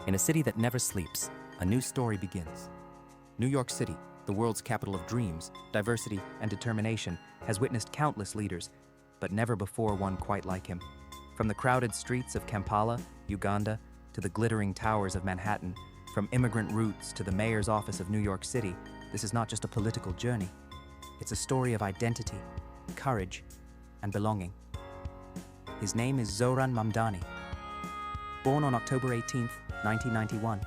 In a city that never sleeps, a new story begins. New York City, the world's capital of dreams, diversity, and determination, has witnessed countless leaders, but never before one quite like him. From the crowded streets of Kampala, Uganda, to the glittering towers of Manhattan, from immigrant roots to the mayor's office of New York City, this is not just a political journey. It's a story of identity, courage, and belonging. His name is Zohran Mamdani. Born on October 18, 1991,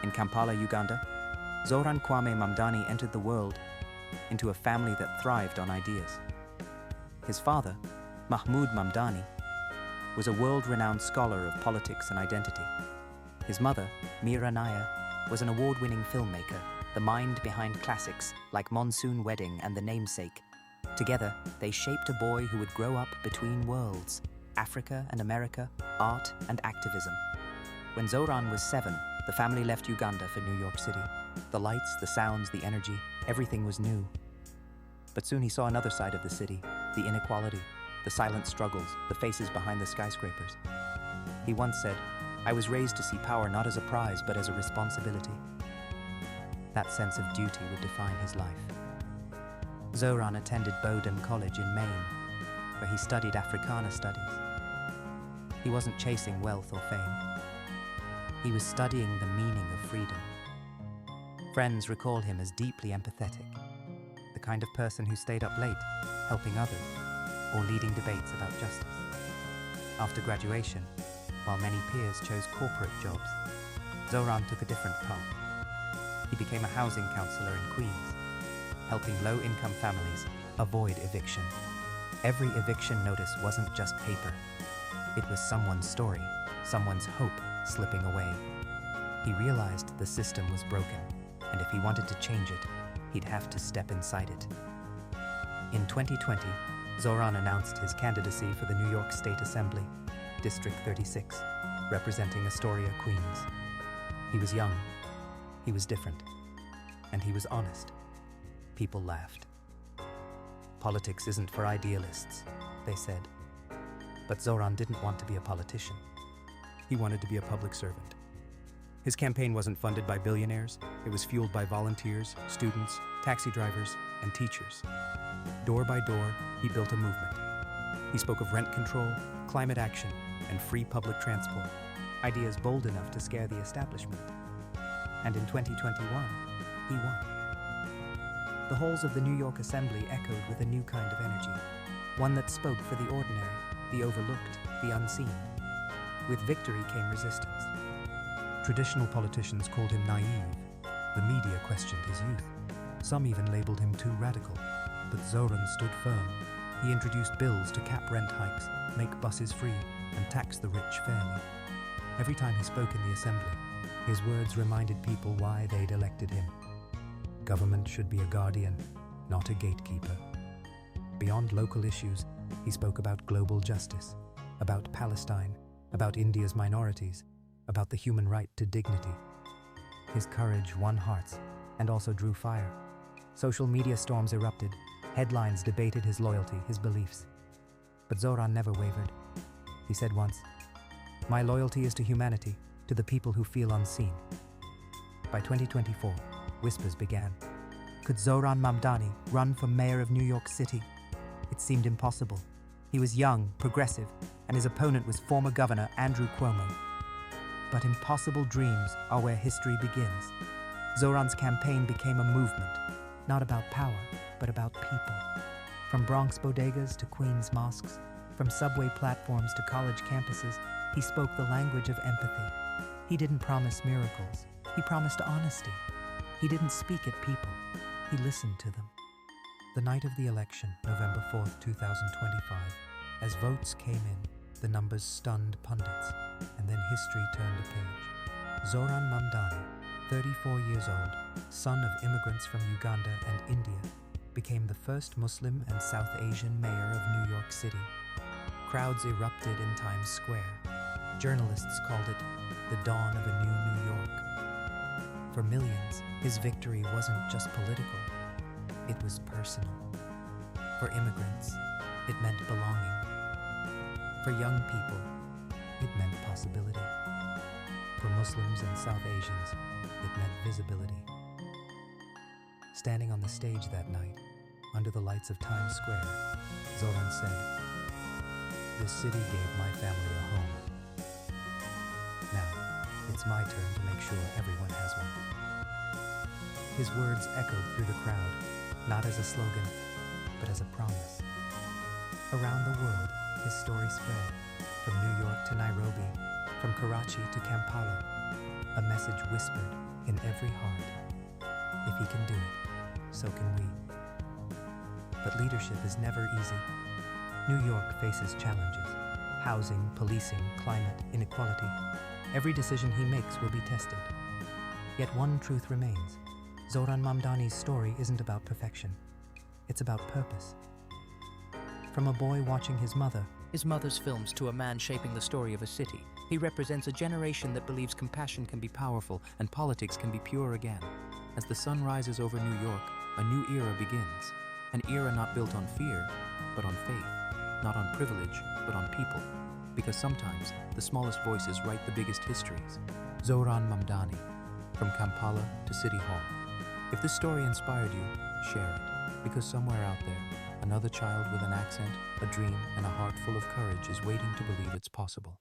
in Kampala, Uganda, Zohran Mamdani entered the world into a family that thrived on ideas. His father, Mahmoud Mamdani, was a world-renowned scholar of politics and identity. His mother, Mira Naya, was an award-winning filmmaker, the mind behind classics like Monsoon Wedding and The Namesake. Together, they shaped a boy who would grow up between worlds, Africa and America, art and activism. When Zohran was 7, the family left Uganda for New York City. The lights, the sounds, the energy, everything was new. But soon he saw another side of the city, the inequality, the silent struggles, the faces behind the skyscrapers. He once said, "I was raised to see power not as a prize, but as a responsibility." That sense of duty would define his life. Zohran attended Bowdoin College in Maine, where he studied Africana studies. He wasn't chasing wealth or fame. He was studying the meaning of freedom. Friends recall him as deeply empathetic, the kind of person who stayed up late, helping others, or leading debates about justice. After graduation, while many peers chose corporate jobs, Zohran took a different path. He became a housing counselor in Queens, helping low-income families avoid eviction. Every eviction notice wasn't just paper. It was someone's story, someone's hope slipping away. He realized the system was broken, and if he wanted to change it, he'd have to step inside it. In 2020, Zohran announced his candidacy for the New York State Assembly, District 36, representing Astoria, Queens. He was young, he was different, and he was honest. People laughed. Politics isn't for idealists, they said. But Zohran didn't want to be a politician. He wanted to be a public servant. His campaign wasn't funded by billionaires. It was fueled by volunteers, students, taxi drivers, and teachers. Door by door, he built a movement. He spoke of rent control, climate action, and free public transport, ideas bold enough to scare the establishment. And in 2021, he won. The halls of the New York Assembly echoed with a new kind of energy, one that spoke for the ordinary, the overlooked, the unseen. With victory came resistance. Traditional politicians called him naive. The media questioned his youth. Some even labeled him too radical. But Zohran stood firm. He introduced bills to cap rent hikes, make buses free, and tax the rich fairly. Every time he spoke in the assembly, his words reminded people why they'd elected him. Government should be a guardian, not a gatekeeper. Beyond local issues, he spoke about global justice, about Palestine, about India's minorities, about the human right to dignity. His courage won hearts and also drew fire. Social media storms erupted. Headlines debated his loyalty, his beliefs. But Zohran never wavered. He said once, "My loyalty is to humanity, to the people who feel unseen." By 2024, whispers began. Could Zohran Mamdani run for mayor of New York City? It seemed impossible. He was young, progressive, and his opponent was former Governor Andrew Cuomo. But impossible dreams are where history begins. Zohran's campaign became a movement, not about power, but about people. From Bronx bodegas to Queens mosques, from subway platforms to college campuses, he spoke the language of empathy. He didn't promise miracles. He promised honesty. He didn't speak at people. He listened to them. The night of the election, November 4th, 2025, as votes came in, the numbers stunned pundits, and then history turned a page. Zohran Mamdani, 34 years old, son of immigrants from Uganda and India, became the first Muslim and South Asian mayor of New York City. Crowds erupted in Times Square. Journalists called it the dawn of a new New York. For millions, his victory wasn't just political, it was personal. For immigrants, it meant belonging. For young people, it meant possibility. For For Muslims and South Asians, it meant visibility. Standing on the stage that night, under the lights of Times Square, Zohran said, "This city gave my family a home. Now, it's my turn to make sure everyone has one." His words echoed through the crowd, not as a slogan, but as a promise. Around the world, his story spread, from New York to Nairobi, from Karachi to Kampala, a message whispered in every heart. If he can do it, so can we. But leadership is never easy. New York faces challenges: housing, policing, climate, inequality. Every decision he makes will be tested. Yet one truth remains: Zohran Mamdani's story isn't about perfection. It's about purpose. From a boy watching his mother's films to a man shaping the story of a city, he represents a generation that believes compassion can be powerful and politics can be pure again. As the sun rises over New York, a new era begins. An era not built on fear, but on faith. Not on privilege, but on people. Because sometimes, the smallest voices write the biggest histories. Zohran Mamdani, from Kampala to City Hall. If this story inspired you, share it. Because somewhere out there, another child with an accent, a dream, and a heart full of courage is waiting to believe it's possible.